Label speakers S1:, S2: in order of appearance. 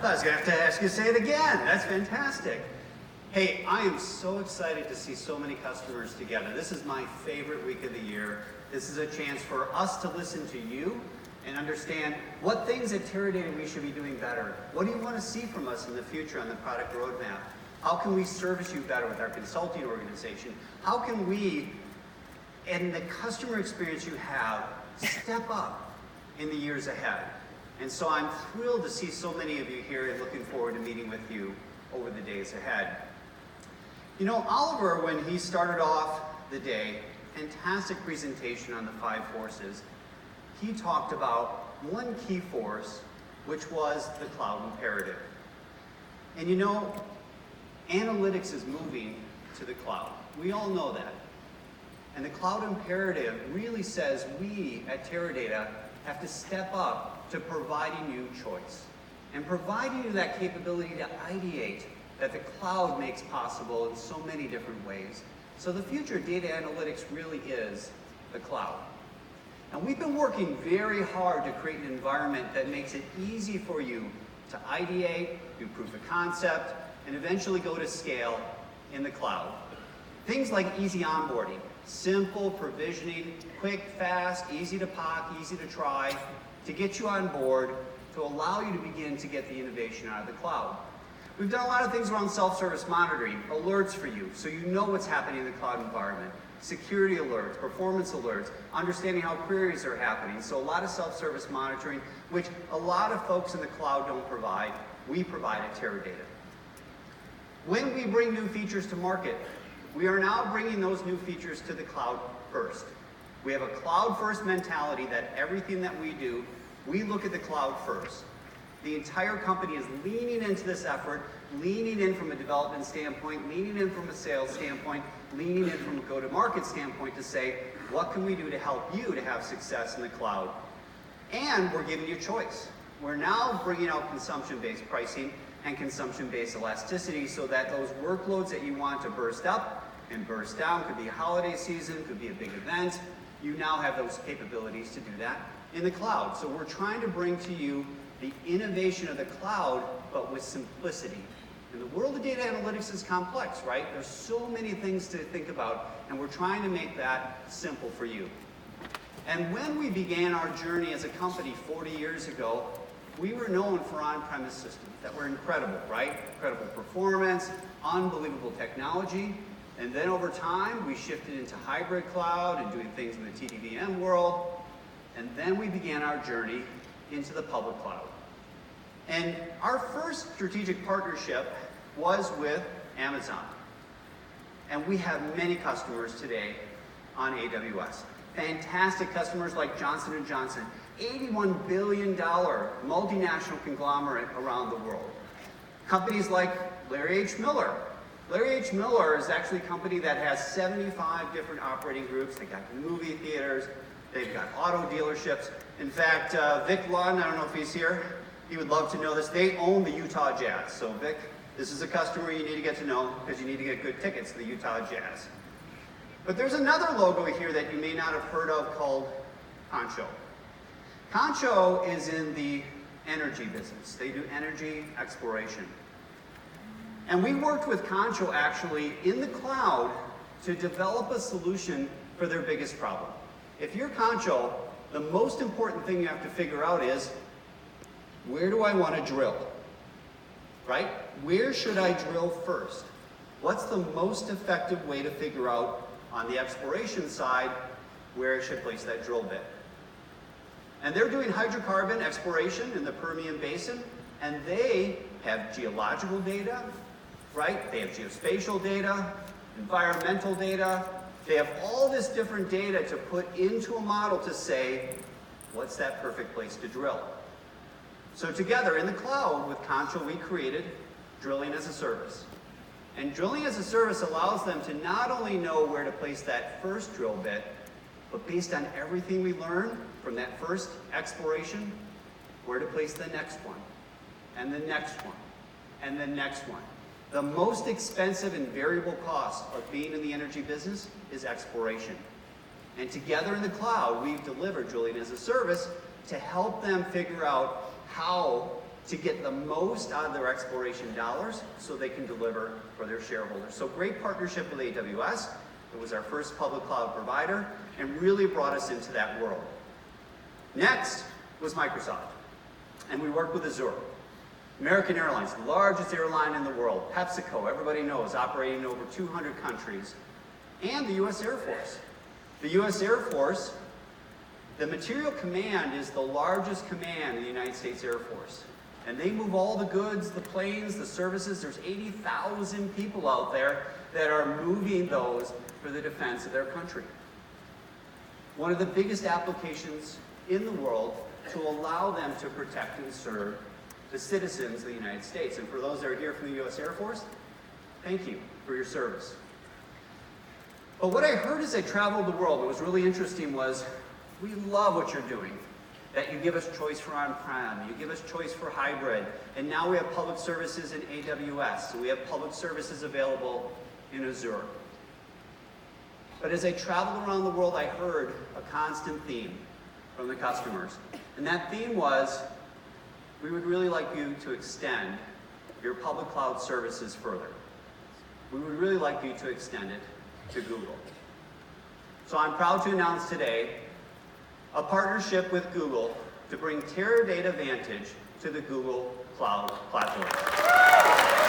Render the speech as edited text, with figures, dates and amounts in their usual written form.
S1: I was going to have to ask you to say it again. That's fantastic. Hey, I am so excited to see so many customers together. This is my favorite week of the year. This is a chance for us to listen to you and understand what things at Teradata we should be doing better. What do you want to see from us in the future on the product roadmap? How can we service you better with our consulting organization? How can we, and the customer experience you have, step up in the years ahead? And so I'm thrilled to see so many of you here and looking forward to meeting with you over the days ahead. You know, Oliver, when he started off the day, fantastic presentation on the 5 forces, he talked about one key force, which was the cloud imperative. And you know, analytics is moving to the cloud. We all know that. And the cloud imperative really says we at Teradata have to step up to providing you choice and providing you that capability to ideate that the cloud makes possible in so many different ways. So the future of data analytics really is the cloud. And we've been working very hard to create an environment that makes it easy for you to ideate, do proof of concept, and eventually go to scale in the cloud. Things like easy onboarding, simple provisioning, quick, fast, easy to POC, easy to try, to get you on board, to allow you to begin to get the innovation out of the cloud. We've done a lot of things around self-service monitoring, alerts for you, so you know what's happening in the cloud environment, security alerts, performance alerts, understanding how queries are happening. So a lot of self-service monitoring, which a lot of folks in the cloud don't provide, we provide at Teradata. When we bring new features to market, we are now bringing those new features to the cloud first. We have a cloud-first mentality that everything that we do, we look at the cloud first. The entire company is leaning into this effort, leaning in from a development standpoint, leaning in from a sales standpoint, leaning in from a go-to-market standpoint to say, what can we do to help you to have success in the cloud? And we're giving you choice. We're now bringing out consumption-based pricing and consumption-based elasticity so that those workloads that you want to burst up and burst down, could be a holiday season, could be a big event, you now have those capabilities to do that in the cloud. So we're trying to bring to you the innovation of the cloud, but with simplicity. And the world of data analytics is complex, right? There's so many things to think about, and we're trying to make that simple for you. And when we began our journey as a company 40 years ago, we were known for on-premise systems that were incredible, right? Incredible performance, unbelievable technology. And then over time, we shifted into hybrid cloud and doing things in the TDUNIV world. And then we began our journey into the public cloud. And our first strategic partnership was with Amazon. And we have many customers today on AWS. Fantastic customers like Johnson & Johnson, $81 billion multinational conglomerate around the world. Companies like Larry H. Miller. Larry H. Miller is actually a company that has 75 different operating groups. They've got movie theaters, they've got auto dealerships. In fact, Vic Lund, I don't know if he's here, he would love to know this. They own the Utah Jazz. So Vic, this is a customer you need to get to know because you need to get good tickets to the Utah Jazz. But there's another logo here that you may not have heard of called Concho. Concho is in the energy business. They do energy exploration. And we worked with Concho actually in the cloud to develop a solution for their biggest problem. If you're Concho, the most important thing you have to figure out is, where do I want to drill? Right? Where should I drill first? What's the most effective way to figure out on the exploration side where I should place that drill bit? And they're doing hydrocarbon exploration in the Permian Basin, and they have geological data, right? They have geospatial data, environmental data. They have all this different data to put into a model to say, what's that perfect place to drill? So together in the cloud with Concho, we created Drilling as a Service. And Drilling as a Service allows them to not only know where to place that first drill bit, but based on everything we learn from that first exploration, where to place the next one, and the next one, and the next one. The most expensive and variable cost of being in the energy business is exploration. And together in the cloud, we've delivered Drilling as a Service to help them figure out how to get the most out of their exploration dollars so they can deliver for their shareholders. So great partnership with AWS. It was our first public cloud provider and really brought us into that world. Next was Microsoft, and we worked with Azure. American Airlines, the largest airline in the world. PepsiCo, everybody knows, operating in over 200 countries. And the U.S. Air Force. The U.S. Air Force, the Material Command is the largest command in the United States Air Force. And they move all the goods, the planes, the services. There's 80,000 people out there that are moving those for the defense of their country. One of the biggest applications in the world to allow them to protect and serve the citizens of the United States. And for those that are here from the U.S. Air Force, thank you for your service. But what I heard as I traveled the world, what was really interesting was, we love what you're doing. That you give us choice for on-prem, you give us choice for hybrid, and now we have public services in AWS, so we have public services available in Azure. But as I traveled around the world, I heard a constant theme from the customers. And that theme was, we would really like you to extend your public cloud services further. We would really like you to extend it to Google. So I'm proud to announce today a partnership with Google to bring Teradata Vantage to the Google Cloud platform.